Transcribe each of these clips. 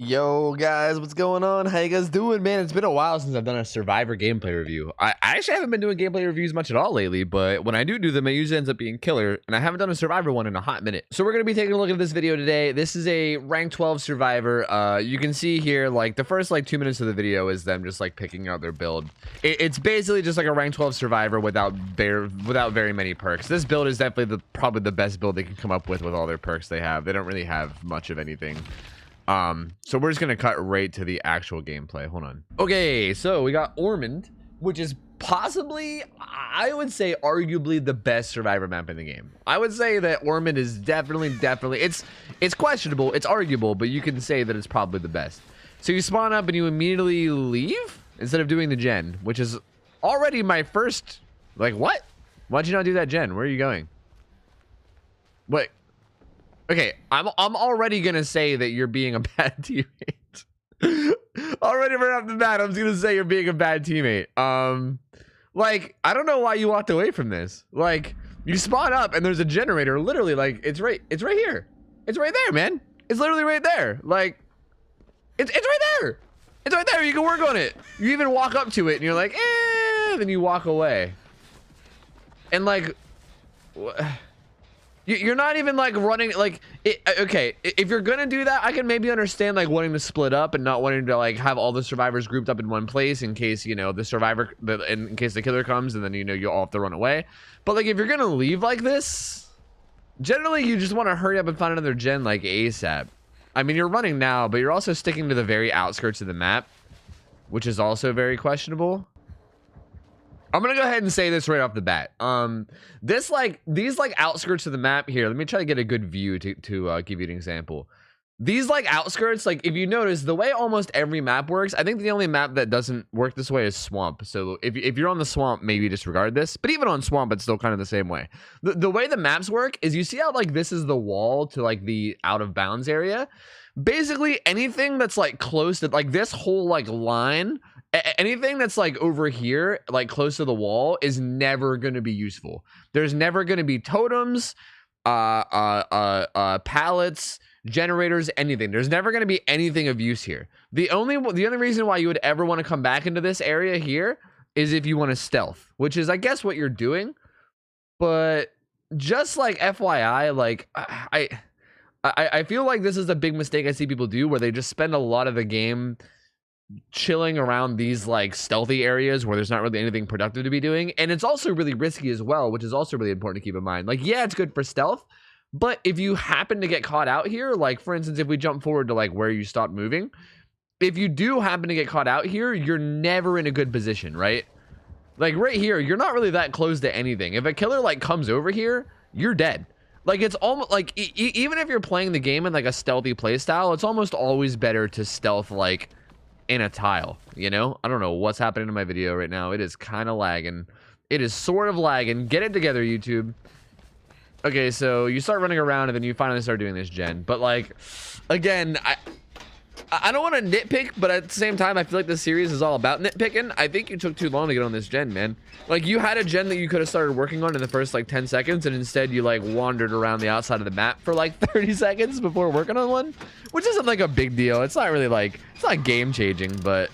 Yo guys, what's going on? How you guys doing, man? It's been a while since I've done a Survivor gameplay review. I actually haven't been doing gameplay reviews much at all lately, but when I do them, it usually ends up being killer, and I haven't done a Survivor one in a hot minute. So we're going to be taking a look at this video today. This is a rank 12 Survivor. You can see here, like, the first, 2 minutes of the video is them just, picking out their build. It's basically just, a rank 12 Survivor without very many perks. This build is definitely probably the best build they can come up with all their perks they have. They don't really have much of anything. So we're just gonna cut right to the actual gameplay. Hold on. Okay, so we got Ormond, which is possibly, I would say, arguably the best Survivor map in the game. I would say that Ormond is definitely, it's questionable, it's arguable, but you can say that it's probably the best. So you spawn up and you immediately leave instead of doing the gen, which is already my first, what? Why'd you not do that gen? Where are you going? What? Okay, I'm already gonna say that you're being a bad teammate. Already right off the bat, I'm just gonna say you're being a bad teammate. I don't know why you walked away from this. You spawn up and there's a generator. Literally, it's right here. It's right there, man. It's literally right there. It's right there. It's right there. You can work on it. You even walk up to it and you're like, then you walk away. And you're not even running okay, if you're gonna do that, I can maybe understand wanting to split up and not wanting to have all the survivors grouped up in one place in case the survivor in case the killer comes and then you all have to run away. But if you're gonna leave like this, generally you just want to hurry up and find another gen ASAP. I mean, you're running now, but you're also sticking to the very outskirts of the map, which is also very questionable. I'm gonna go ahead and say this right off the bat. These outskirts of the map here. Let me try to get a good view to give you an example. These outskirts, if you notice, the way almost every map works, I think the only map that doesn't work this way is Swamp. So if you're on the Swamp, maybe disregard this. But even on Swamp, it's still kind of the same way. The way the maps work is you see how this is the wall to the out of bounds area. Basically anything that's close to this whole line. Anything that's over here, close to the wall, is never going to be useful. There's never going to be totems, pallets, generators, anything. There's never going to be anything of use here. The only reason why you would ever want to come back into this area here is if you want to stealth, which is, I guess, what you're doing. But just FYI, I feel like this is a big mistake I see people do, where they just spend a lot of the game chilling around these stealthy areas where there's not really anything productive to be doing. And it's also really risky as well, which is also really important to keep in mind. Yeah, it's good for stealth, but if you happen to get caught out here, for instance, if we jump forward to where you stop moving, if you do happen to get caught out here, you're never in a good position, right? Right here, you're not really that close to anything. If a killer comes over here, you're dead. It's almost even if you're playing the game in a stealthy play style, it's almost always better to stealth in a tile, I don't know what's happening to my video right now. It is kind of lagging. It is sort of lagging. Get it together, YouTube. Okay, so you start running around and then you finally start doing this gen. But again, I don't want to nitpick, but at the same time, I feel like this series is all about nitpicking. I think you took too long to get on this gen, man. You had a gen that you could have started working on in the first 10 seconds, and instead you wandered around the outside of the map for 30 seconds before working on one, which isn't a big deal. It's not really it's not game changing, but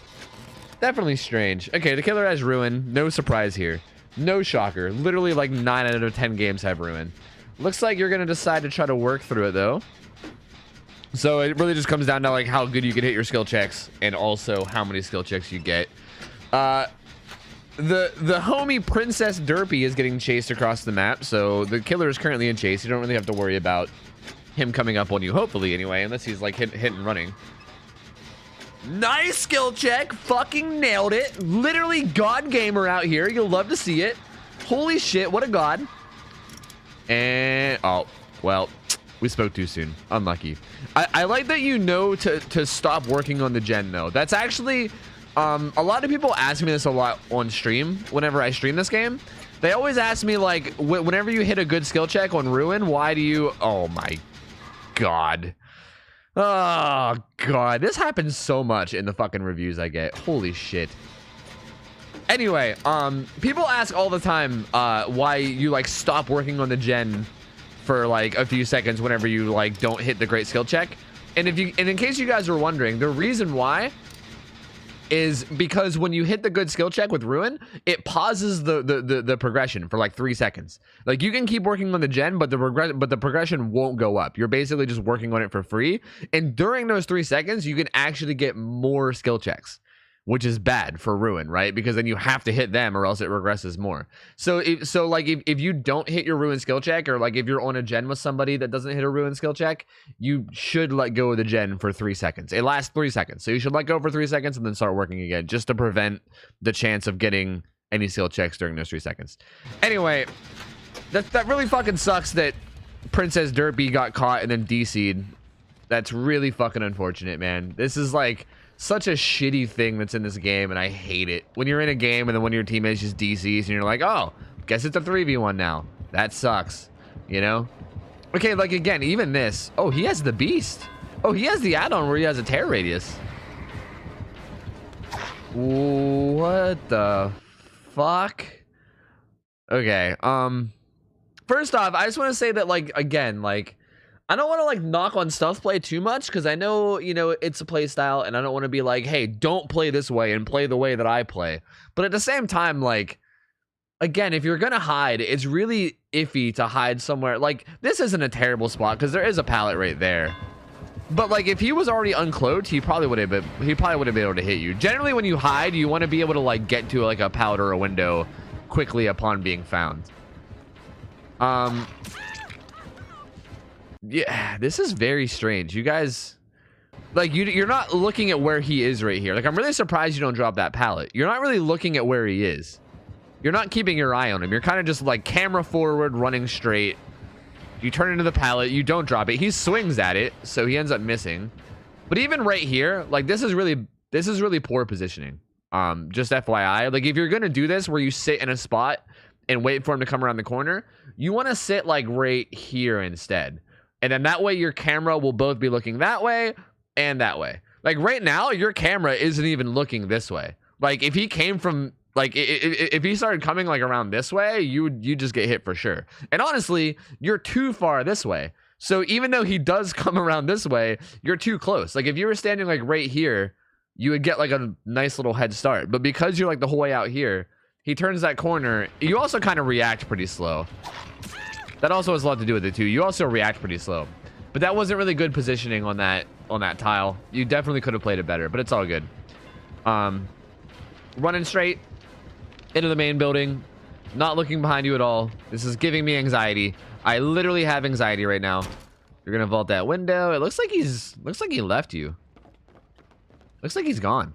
definitely strange. Okay, the killer has ruin. No surprise here. No shocker. Literally 9 out of 10 games have ruin. Looks like you're gonna decide to try to work through it though. So it really just comes down to how good you can hit your skill checks and also how many skill checks you get. The homie Princess Derpy is getting chased across the map, so the killer is currently in chase. You don't really have to worry about him coming up on you, hopefully anyway, unless he's hit and running. Nice skill check, fucking nailed it. Literally god gamer out here. You'll love to see it. Holy shit, what a god. And oh well, we spoke too soon. Unlucky. I like that to stop working on the gen though. That's actually a lot of people ask me this a lot on stream whenever I stream this game. They always ask me whenever you hit a good skill check on ruin, why do you, oh my god. Oh god, this happens so much in the fucking reviews I get. Holy shit. Anyway, people ask all the time why you stop working on the gen for a few seconds whenever you don't hit the great skill check. And in case you guys were wondering, the reason why is because when you hit the good skill check with Ruin, it pauses the progression for like 3 seconds. Like you can keep working on the gen, but the progression won't go up. You're basically just working on it for free. And during those 3 seconds, you can actually get more skill checks, which is bad for Ruin, right? Because then you have to hit them or else it regresses more. So if you don't hit your Ruin skill check, or like if you're on a gen with somebody that doesn't hit a Ruin skill check, you should let go of the gen for 3 seconds. It lasts 3 seconds. So you should let go for 3 seconds and then start working again, just to prevent the chance of getting any skill checks during those 3 seconds. Anyway, that really fucking sucks that Princess Derpy got caught and then DC'd. That's really fucking unfortunate, man. This is like such a shitty thing that's in this game, and I hate it. When you're in a game and then one of your teammates just DCs and you're like, oh, guess it's a 3v1 now. That sucks, you know? Okay, like again, even this. Oh, he has the beast. Oh, he has the add-on where he has a tear radius. What the fuck? Okay, first off, I just want to say that, like, again, like, I don't want to like knock on stealth play too much, because I know, you know, it's a play style, and I don't want to be like, hey, don't play this way and play the way that I play. But at the same time, like, again, if you're gonna hide, it's really iffy to hide somewhere. Like, this isn't a terrible spot because there is a pallet right there. But like, if he was already uncloaked, he probably would have been able to hit you. Generally, when you hide, you want to be able to like get to like a pallet or a window quickly upon being found. Yeah, this is very strange. You guys, like, you're not looking at where he is right here. Like, I'm really surprised you don't drop that pallet. You're not really looking at where he is. You're not keeping your eye on him. You're kind of just like camera forward, running straight. You turn into the pallet. You don't drop it. He swings at it, so he ends up missing. But even right here, like, this is really poor positioning. Just FYI, like, if you're gonna do this where you sit in a spot and wait for him to come around the corner, you want to sit like right here instead. And then that way your camera will both be looking that way and that way. Like right now, your camera isn't even looking this way. Like if he came from, like, if he started coming like around this way, you just get hit for sure. And honestly, you're too far this way. So even though he does come around this way, you're too close. Like if you were standing like right here, you would get like a nice little head start. But because you're like the whole way out here, he turns that corner. You also kind of react pretty slow. That also has a lot to do with it too. You also react pretty slow, but that wasn't really good positioning on that tile. You definitely could have played it better, but it's all good. Running straight into the main building, not looking behind you at all. This is giving me anxiety. I literally have anxiety right now. You're gonna vault that window. It looks like he left you. Looks like he's gone.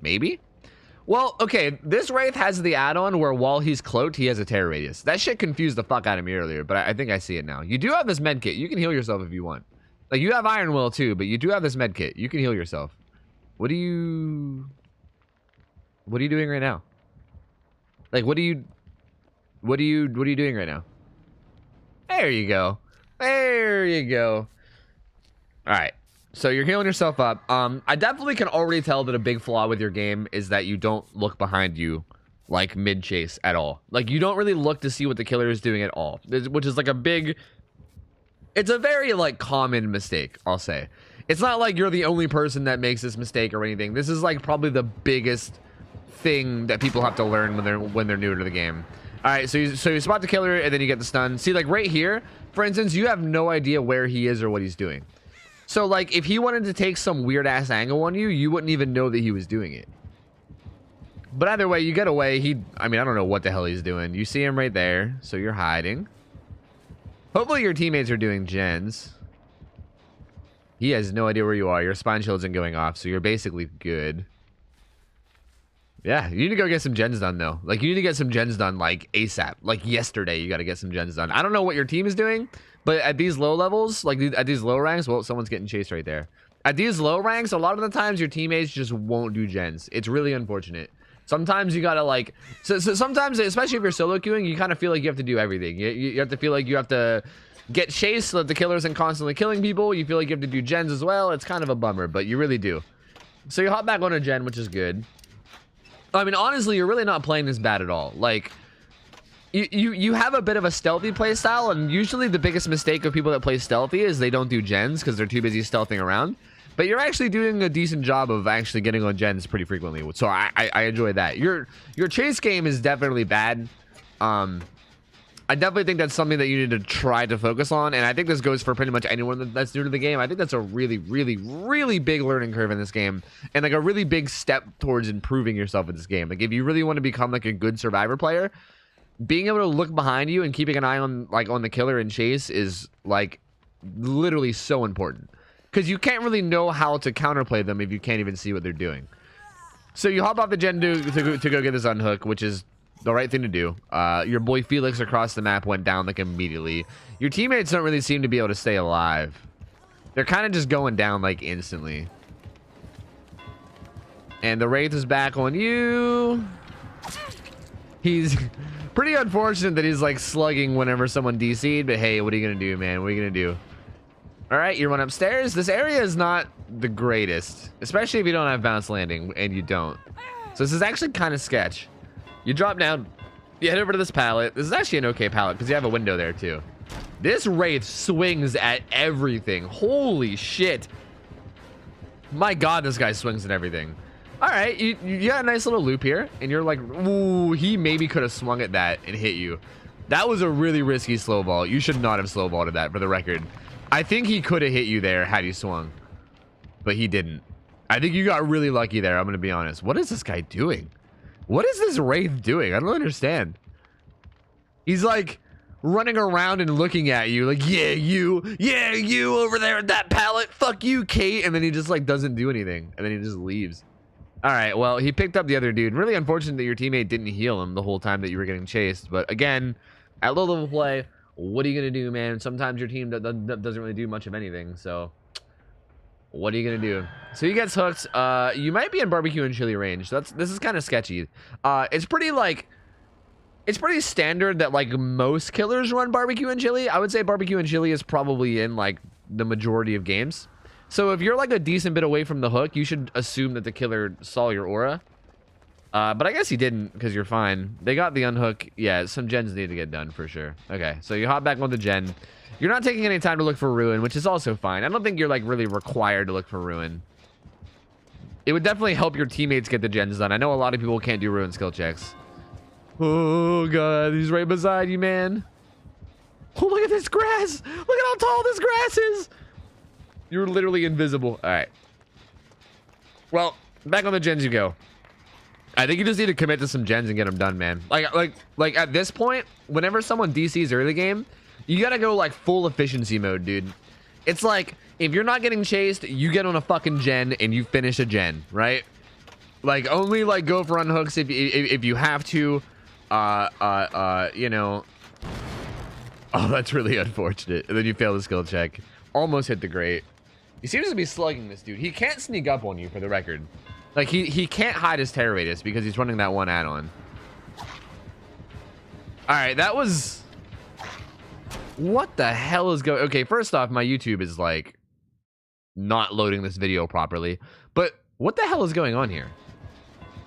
Maybe. Well, okay, this Wraith has the add-on where while he's cloaked, he has a tear radius. That shit confused the fuck out of me earlier, but I think I see it now. You do have this med kit. You can heal yourself if you want. Like, you have Iron Will too, but you do have this med kit. You can heal yourself. What are you doing right now? Like, what are you doing right now? There you go. There you go. All right. So you're healing yourself up. I definitely can already tell that a big flaw with your game is that you don't look behind you like mid chase at all. Like you don't really look to see what the killer is doing at all, which is like it's a very like common mistake, I'll say. It's not like you're the only person that makes this mistake or anything. This is like probably the biggest thing that people have to learn when they're new to the game. All right, so you spot the killer and then you get the stun. See, like right here, for instance, you have no idea where he is or what he's doing. So, like, if he wanted to take some weird-ass angle on you, you wouldn't even know that he was doing it. But either way, you get away. I mean, I don't know what the hell he's doing. You see him right there, so you're hiding. Hopefully your teammates are doing gens. He has no idea where you are. Your spine shield isn't going off, so you're basically good. Yeah, you need to go get some gens done, though. Like, you need to get some gens done, like, ASAP. Like, yesterday, you got to get some gens done. I don't know what your team is doing, but at these low levels, like, at these low ranks, well, someone's getting chased right there. At these low ranks, a lot of the times, your teammates just won't do gens. It's really unfortunate. Sometimes you got to, like... So sometimes, especially if you're solo queuing, you kind of feel like you have to do everything. You have to feel like you have to get chased so that the killer isn't constantly killing people. You feel like you have to do gens as well. It's kind of a bummer, but you really do. So you hop back on a gen, which is good. I mean, honestly, you're really not playing this bad at all. Like, you have a bit of a stealthy play style, and usually the biggest mistake of people that play stealthy is they don't do gens because they're too busy stealthing around. But you're actually doing a decent job of actually getting on gens pretty frequently, so I enjoy that. Your chase game is definitely bad. I definitely think that's something that you need to try to focus on, and I think this goes for pretty much anyone that's new to the game. I think that's a really, really, really big learning curve in this game, and like a really big step towards improving yourself in this game. Like if you really want to become like a good survivor player, being able to look behind you and keeping an eye on the killer and chase is like literally so important, because you can't really know how to counterplay them if you can't even see what they're doing. So you hop off the gen to go get this unhook, which is the right thing to do. Your boy Felix across the map went down like immediately. Your teammates don't really seem to be able to stay alive. They're kind of just going down like instantly. And the Wraith is back on you. He's pretty unfortunate that he's like slugging whenever someone DC'd, but hey, what are you gonna do, man? What are you gonna do? All right, you run upstairs. This area is not the greatest, especially if you don't have bounce landing, and you don't. So this is actually kind of sketch. You drop down, you head over to this pallet. This is actually an okay pallet because you have a window there too. This Wraith swings at everything. Holy shit. My God, this guy swings at everything. All right, you got a nice little loop here, and you're like, ooh, he maybe could have swung at that and hit you. That was a really risky slow ball. You should not have slow balled at that, for the record. I think he could have hit you there had he swung, but he didn't. I think you got really lucky there, I'm going to be honest. What is this guy doing? What is this Wraith doing? I don't understand. He's like running around and looking at you like, yeah, you over there at that pallet. Fuck you, Kate. And then he just like doesn't do anything. And then he just leaves. All right, well, he picked up the other dude. Really unfortunate that your teammate didn't heal him the whole time that you were getting chased. But again, at low level play, what are you going to do, man? Sometimes your team doesn't really do much of anything. So what are you gonna do? So he gets hooked. You might be in barbecue and chili range. This is kind of sketchy. It's pretty standard that like most killers run barbecue and chili. I would say barbecue and chili is probably in like the majority of games. So if you're like a decent bit away from the hook, you should assume that the killer saw your aura. But I guess he didn't, because you're fine. They got the unhook. Yeah, some gens need to get done for sure. Okay, so you hop back on the gen. You're not taking any time to look for ruin, which is also fine. I don't think you're like really required to look for ruin. It would definitely help your teammates get the gens done. I know a lot of people can't do ruin skill checks. Oh God, he's right beside you, man. Oh, look at this grass. Look at how tall this grass is. You're literally invisible. All right. Well, back on the gens you go. I think you just need to commit to some gens and get them done, man. Like at this point, whenever someone DCs early game, you gotta go like full efficiency mode, dude. It's like if you're not getting chased, you get on a fucking gen and you finish a gen, right? Like only like go for unhooks if you have to. You know. Oh, that's really unfortunate. And then you fail the skill check. Almost hit the grate. He seems to be slugging this dude. He can't sneak up on you, for the record. Like he can't hide his terror radius because he's running that one add-on. All right, that was. What the hell is going? Okay, first off, my YouTube is like not loading this video properly. But what the hell is going on here?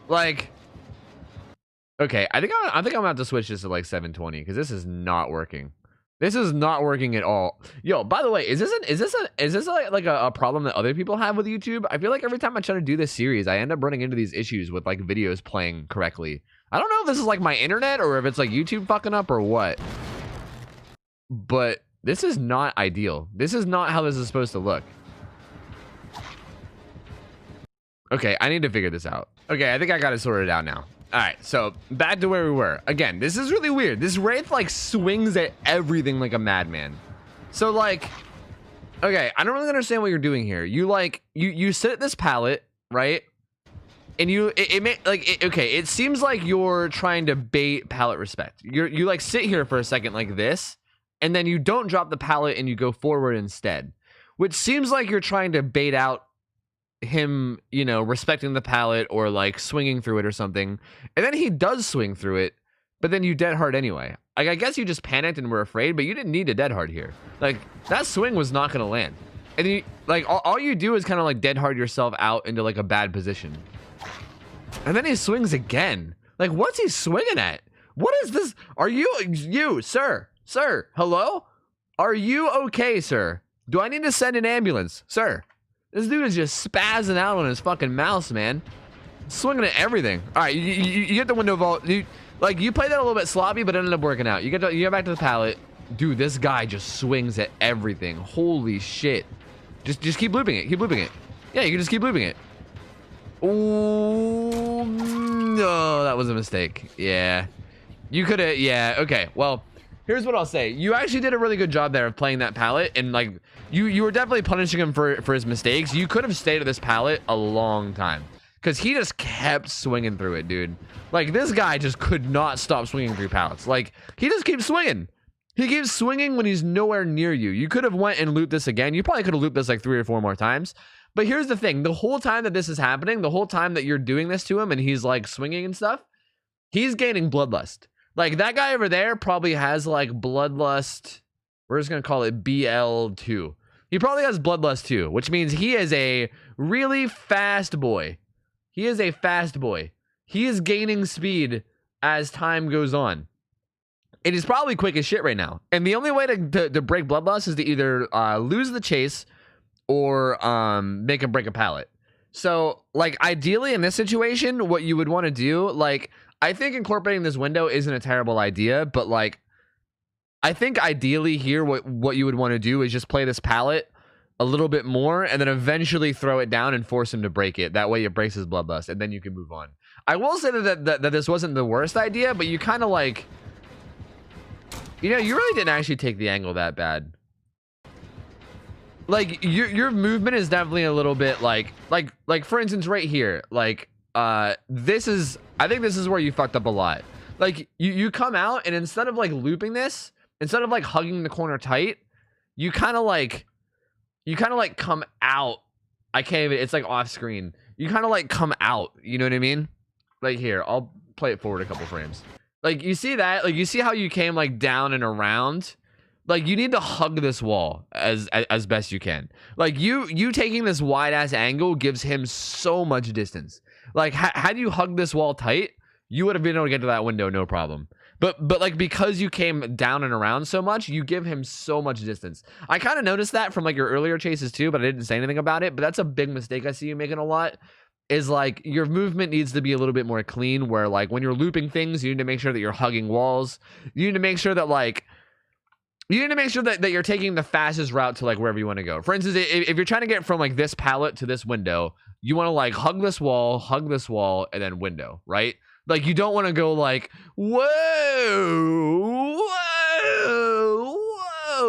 Like, okay, I think I'm gonna have to switch this to like 720 because this is not working. This is not working at all. Yo, by the way, is this like a problem that other people have with YouTube? I feel like every time I try to do this series, I end up running into these issues with like videos playing correctly. I don't know if this is like my internet or if it's like YouTube fucking up or what. But this is not ideal. This is not how this is supposed to look. Okay, I need to figure this out. Okay, I think I got it sorted out now. All right, so back to where we were. Again, this is really weird. This Wraith like swings at everything like a madman. So like, okay, I don't really understand what you're doing here. You like, you sit at this pallet, right? And it seems like you're trying to bait pallet respect. You like sit here for a second like this, and then you don't drop the pallet and you go forward instead, which seems like you're trying to bait out him, you know, respecting the pallet or like swinging through it or something. And then he does swing through it, but then you dead hard anyway. Like, I guess you just panicked and were afraid, but you didn't need to dead hard here. Like, that swing was not going to land. And you, like, all you do is kind of like dead hard yourself out into like a bad position. And then he swings again. Like, what's he swinging at? What is this? Are you, sir? Sir, hello? Are you okay, sir? Do I need to send an ambulance? Sir, this dude is just spazzing out on his fucking mouse, man. Swinging at everything. All right, you get the window vault. You played that a little bit sloppy, but it ended up working out. You get back to the pallet. Dude, this guy just swings at everything. Holy shit. Just keep looping it. Keep looping it. Yeah, you can just keep looping it. Oh, no, that was a mistake. Yeah. You could have, yeah, okay. Well, here's what I'll say. You actually did a really good job there of playing that pallet, and like, you were definitely punishing him for his mistakes. You could have stayed at this pallet a long time, because he just kept swinging through it, dude. Like, this guy just could not stop swinging through pallets. Like, he just keeps swinging. He keeps swinging when he's nowhere near you. You could have went and looped this again. You probably could have looped this like 3 or 4 more times. But here's the thing. The whole time that this is happening, the whole time that you're doing this to him and he's like swinging and stuff, he's gaining bloodlust. Like, that guy over there probably has like bloodlust. We're just going to call it BL2. He probably has bloodlust too, which means he is a really fast boy. He is a fast boy. He is gaining speed as time goes on. And he's probably quick as shit right now. And the only way to break bloodlust is to either lose the chase or make him break a pallet. So, like, ideally in this situation, what you would want to do, like, I think incorporating this window isn't a terrible idea, but like, I think ideally here, what you would want to do is just play this pallet a little bit more and then eventually throw it down and force him to break it. That way it breaks his bloodlust and then you can move on. I will say that this wasn't the worst idea, but you kind of like, you know, you really didn't actually take the angle that bad. Like, your movement is definitely a little bit like for instance right here, like I think this is where you fucked up a lot. Like, you come out and instead of like looping this, instead of like hugging the corner tight, you kind of like come out. I can't even, it's like off screen. You kind of like come out, you know what I mean? Like, here, I'll play it forward a couple frames. Like, you see that? Like, you see how you came like down and around? Like, you need to hug this wall as best you can. Like, you taking this wide ass angle gives him so much distance. Like, had you hugged this wall tight, you would have been able to get to that window no problem. But like, because you came down and around so much, you give him so much distance. I kind of noticed that from like your earlier chases too, but I didn't say anything about it. But that's a big mistake I see you making a lot. Is like, your movement needs to be a little bit more clean, where like when you're looping things, you need to make sure that you're hugging walls. You need to make sure that like, that you're taking the fastest route to like wherever you want to go. For instance, if you're trying to get from like this pallet to this window, you want to like hug this wall, and then window, right? Like, you don't want to go like, whoa,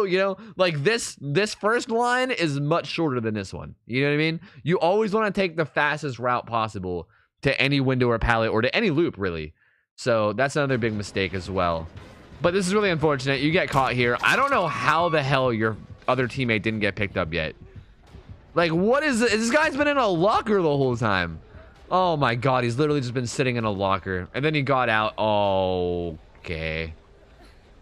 you know, like this first line is much shorter than this one. You know what I mean? You always want to take the fastest route possible to any window or pallet or to any loop, really. So that's another big mistake as well. But this is really unfortunate. You get caught here. I don't know how the hell your other teammate didn't get picked up yet. Like, what is this? This guy's been in a locker the whole time. Oh my god, he's literally just been sitting in a locker. And then he got out. Okay.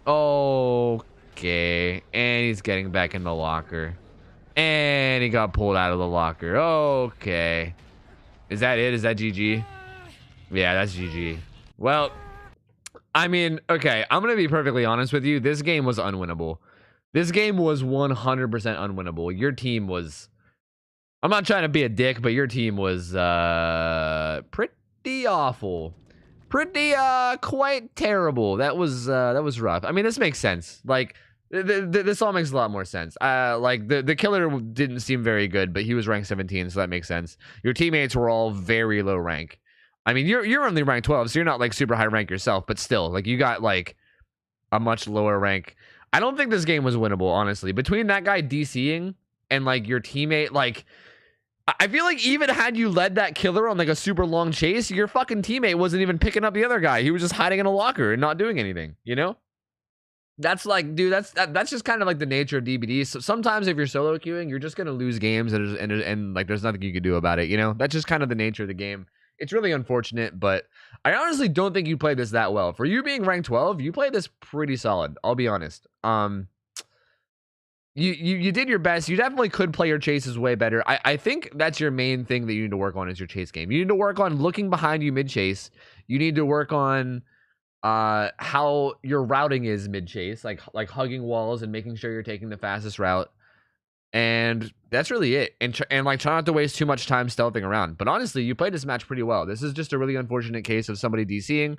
Okay. And he's getting back in the locker. And he got pulled out of the locker. Okay. Is that it? Is that GG? Yeah, that's GG. Well, I mean, okay, I'm going to be perfectly honest with you. This game was unwinnable. This game was 100% unwinnable. Your team was... I'm not trying to be a dick, but your team was pretty awful. Pretty quite terrible. That was rough. I mean, this makes sense. Like, this all makes a lot more sense. Like, the killer didn't seem very good, but he was ranked 17, so that makes sense. Your teammates were all very low rank. I mean, you're only ranked 12, so you're not like super high rank yourself, but still, like, you got like a much lower rank. I don't think this game was winnable, honestly. Between that guy DCing and like your teammate, like, I feel like even had you led that killer on like a super long chase, your fucking teammate wasn't even picking up the other guy. He was just hiding in a locker and not doing anything, you know? That's like, dude, that's just kind of like the nature of DBD. So sometimes if you're solo queuing, you're just gonna lose games and like there's nothing you can do about it, you know? That's just kind of the nature of the game. It's really unfortunate, but I honestly don't think you played this that well. For you being ranked 12, you played this pretty solid, I'll be honest. You did your best. You definitely could play your chases way better. I think that's your main thing that you need to work on is your chase game. You need to work on looking behind you mid-chase. You need to work on how your routing is mid chase, like hugging walls and making sure you're taking the fastest route. And that's really it. And like, try not to waste too much time stealthing around. But honestly, you played this match pretty well. This is just a really unfortunate case of somebody DCing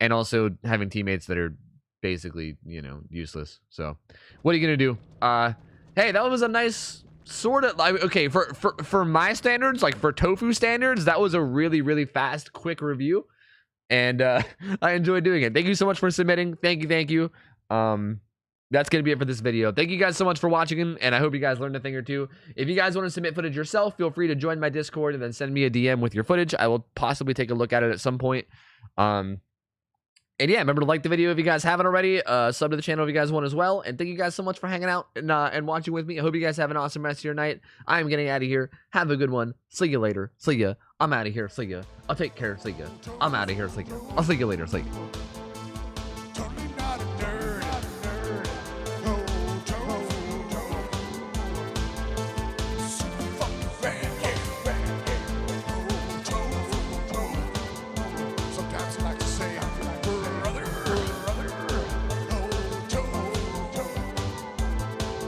and also having teammates that are basically, you know, useless. So what are you gonna do? Hey, that was a nice sort of like, okay, for my standards, like for Tofu standards, that was a really fast, quick review. And I enjoyed doing it. Thank you so much for submitting. Thank you. That's going to be it for this video. Thank you guys so much for watching, and I hope you guys learned a thing or two. If you guys want to submit footage yourself, feel free to join my Discord and then send me a DM with your footage. I will possibly take a look at it at some point. And yeah, remember to like the video if you guys haven't already. Sub to the channel if you guys want as well. And thank you guys so much for hanging out and watching with me. I hope you guys have an awesome rest of your night. I am getting out of here. Have a good one. See you later. See ya. I'm out of here. See ya. I'll take care. See ya. I'm out of here. See ya. I'll see you later. See ya.